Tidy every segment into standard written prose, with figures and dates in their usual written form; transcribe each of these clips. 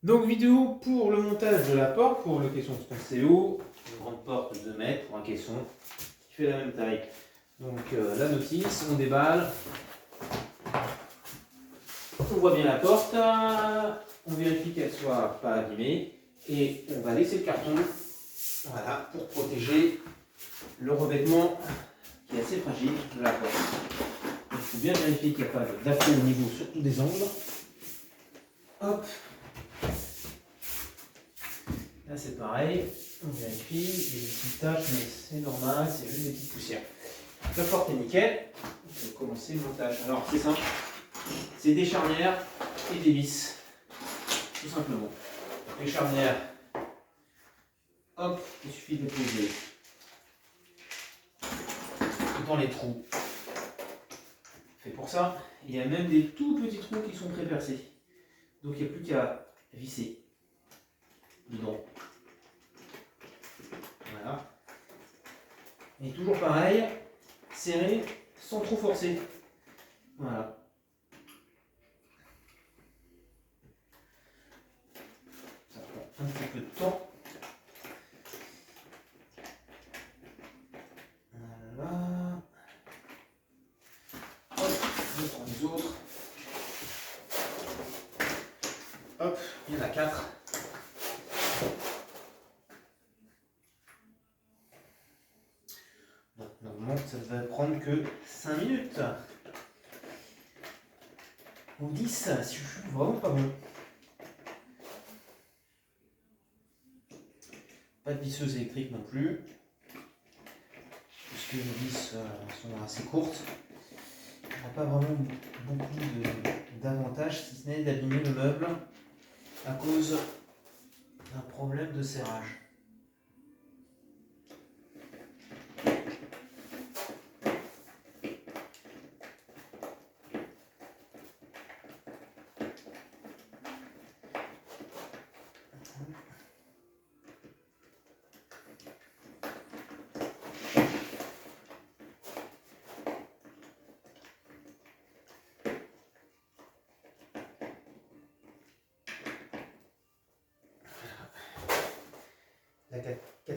Donc vidéo pour le montage de la porte, pour le caisson Spaceo, une grande porte de 2 mètres pour un caisson qui fait la même taille. Donc la notice, on déballe, on voit bien la porte, on vérifie qu'elle soit pas abîmée et on va laisser le carton, voilà, pour protéger le revêtement qui est assez fragile de la porte. Il faut bien vérifier qu'il n'y a pas d'afflux au niveau, surtout des angles. Hop. Là c'est pareil, on vérifie, il y a des petites taches mais c'est normal, c'est juste des petites poussières. La porte est nickel, on peut commencer le montage. Alors c'est simple, c'est des charnières et des vis, tout simplement. Les charnières, hop, il suffit de les poser dans les trous. Fait pour ça, il y a même des tout petits trous qui sont pré-percés. Donc il n'y a plus qu'à visser dedans. Voilà. Et toujours pareil, serré sans trop forcer. Voilà. Ça prend un petit peu de temps. Voilà. Hop, je prends les autres. Hop, il y en a 4. Donc, normalement, ça ne devrait prendre que 5 minutes. Ou 10, si je suis vraiment pas bon. Pas de visseuse électrique non plus, puisque les vis sont assez courtes. On n'a pas vraiment beaucoup d'avantages, si ce n'est d'abîmer le meuble à cause d'un problème de serrage. La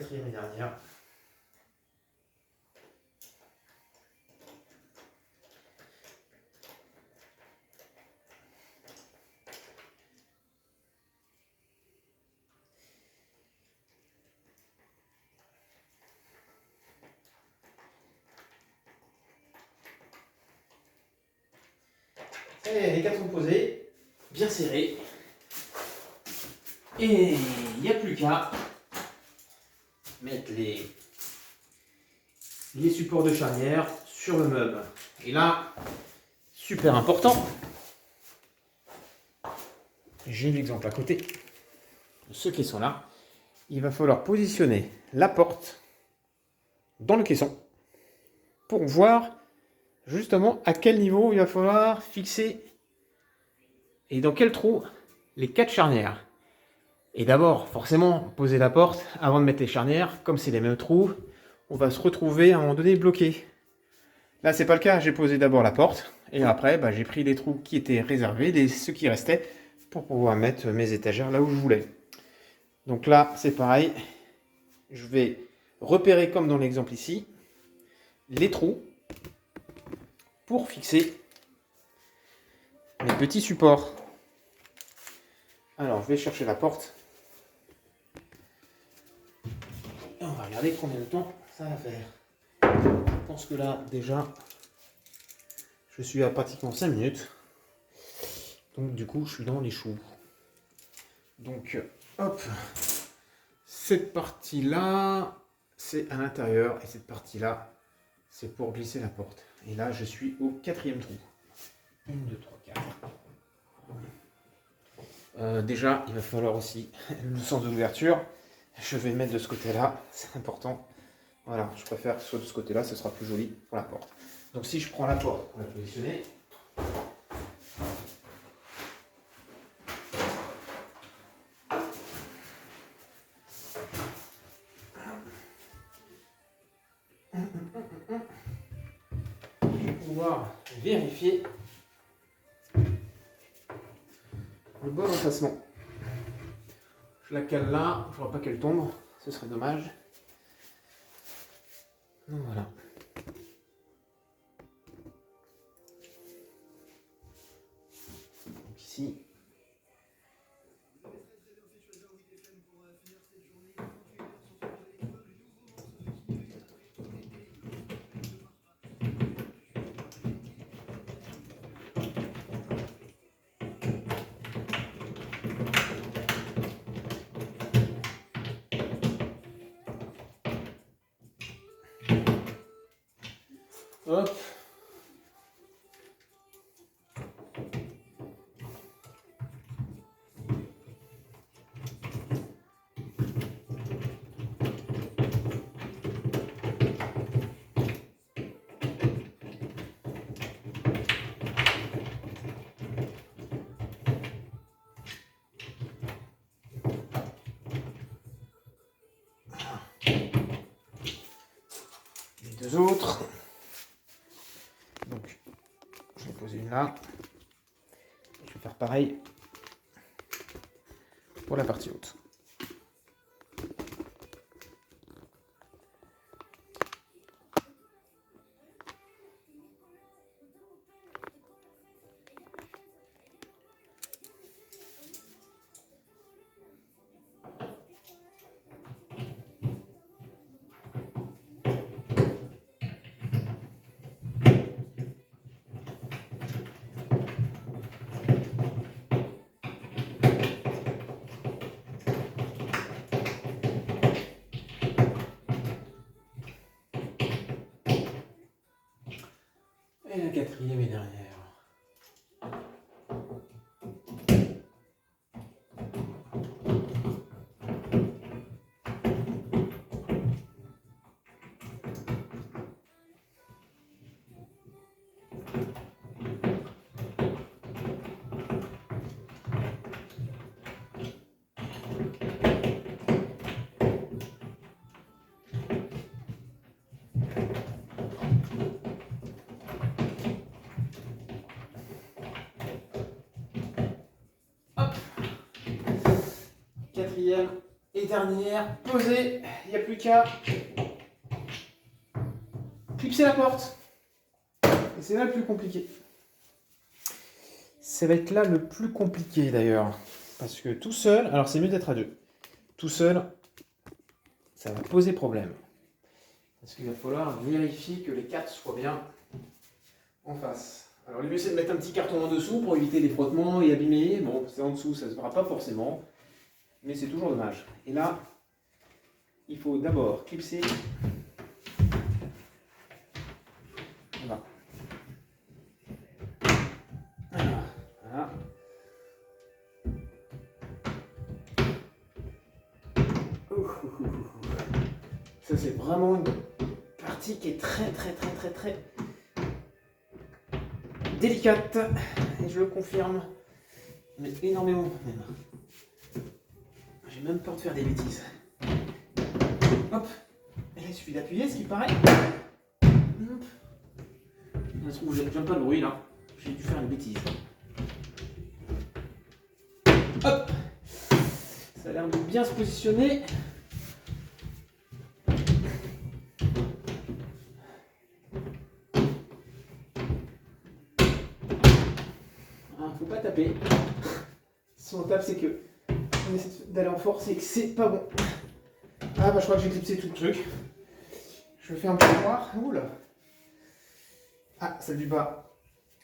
quatrième et dernière. Et les 4 sont posés, bien serrés. Et il n'y a plus qu'à mettre les supports de charnière sur le meuble. Et là, super important, j'ai l'exemple à côté de ceux qui sont là. Il va falloir positionner la porte dans le caisson pour voir justement à quel niveau il va falloir fixer et dans quel trou les 4 charnières. Et d'abord, forcément, poser la porte avant de mettre les charnières. Comme c'est les mêmes trous, on va se retrouver à un moment donné bloqué. Là, c'est pas le cas. J'ai posé d'abord la porte et après, j'ai pris les trous qui étaient réservés, ceux qui restaient, pour pouvoir mettre mes étagères là où je voulais. Donc là, c'est pareil. Je vais repérer, comme dans l'exemple ici, les trous pour fixer mes petits supports. Alors, je vais chercher la porte. Et on va regarder combien de temps ça va faire. Je pense que là, déjà, je suis à pratiquement 5 minutes. Donc, du coup, je suis dans les choux. Donc, hop. Cette partie-là, c'est à l'intérieur. Et cette partie-là, c'est pour glisser la porte. Et là, je suis au 4e trou. 1, 2, 3, 4. Déjà, il va falloir aussi le sens de l'ouverture. Je vais le mettre de ce côté-là, c'est important. Voilà, je préfère que ce soit de ce côté-là, ce sera plus joli pour la porte. Donc si je prends la porte pour la positionner, je vais pouvoir vérifier le bon emplacement. Je la cale là, il ne faudra pas qu'elle tombe, ce serait dommage. Donc voilà. Donc ici. Hop. Les deux autres. Donc, je vais poser une là. Je vais faire pareil pour la partie haute. Et la quatrième et dernière. Hop. Quatrième et dernière, posée. Il n'y a plus qu'à clipser la porte. Et c'est là le plus compliqué. Ça va être là le plus compliqué d'ailleurs. Parce que tout seul, alors c'est mieux d'être à deux. Tout seul, ça va poser problème. Parce qu'il va falloir vérifier que les quatre soient bien en face. Alors le mieux c'est de mettre un petit carton en dessous pour éviter les frottements et abîmer. Bon, c'est en dessous, ça ne se verra pas forcément. Mais c'est toujours dommage. Et là, il faut d'abord clipser. Voilà. Voilà. Ça c'est vraiment une partie qui est très délicate. Et je le confirme. Mais énormément même. J'ai même peur de faire des bêtises. Hop. Et là il suffit d'appuyer, ce qui paraît. Hop. J'aime pas le bruit là. J'ai dû faire une bêtise. Hop. Ça a l'air de bien se positionner. Faut pas taper. Si on tape, c'est que on essaie d'aller en force et que c'est pas bon. Ah bah je crois que j'ai clipsé tout le truc. Je fais un peu voir. Oula. Ah, celle du bas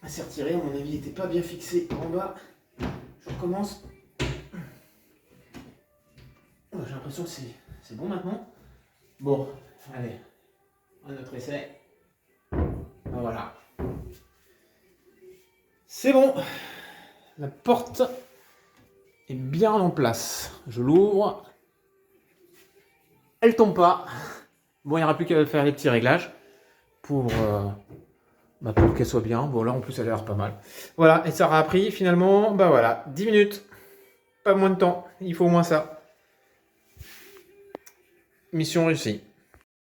s'est retirée. À mon avis, il n'était pas bien fixé en bas. Je recommence. Oh, j'ai l'impression que c'est bon maintenant. Bon, allez. Un autre essai. Voilà. C'est bon. La porte est bien en place. Je l'ouvre. Elle tombe pas. Bon, il n'y aura plus qu'à faire les petits réglages pour qu'elle soit bien. Bon, là, en plus, elle a l'air pas mal. Voilà, et ça aura pris finalement, bah voilà, 10 minutes. Pas moins de temps. Il faut au moins ça. Mission réussie.